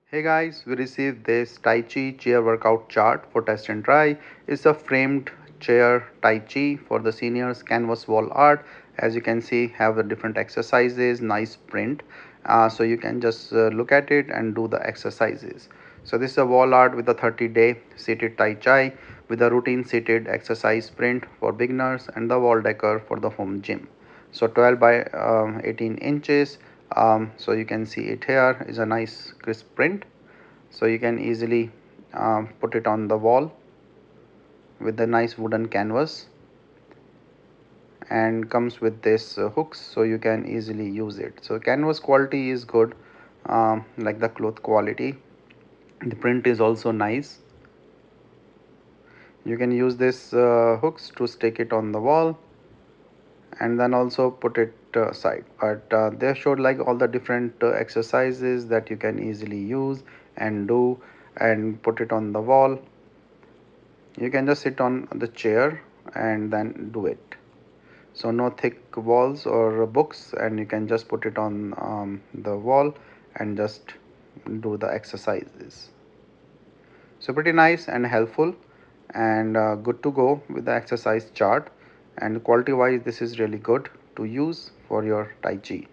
Hey guys, we received this Tai Chi chair workout chart for test and try. It's a framed chair Tai Chi for the seniors canvas wall art. As you can see, have the different exercises, nice print. So you can just look at it and do the exercises. So this is a wall art with a 30-day seated Tai Chi with a routine seated exercise print for beginners and the wall decor for the home gym. So 12 by 18 inches. So you can see it here is a nice crisp print, so you can easily put it on the wall with the nice wooden canvas, and comes with this hooks, so you can easily use it. So canvas quality is good, like the cloth quality. The print is also nice. You can use this hooks to stick it on the wall and then also put it aside, but they showed like all the different exercises that you can easily use and do and put it on the wall. You can just sit on the chair and then do it. So no thick walls or books, and you can just put it on the wall and just do the exercises. So pretty nice and helpful, and good to go with the exercise chart. And quality wise, this is really good to use for your Tai Chi.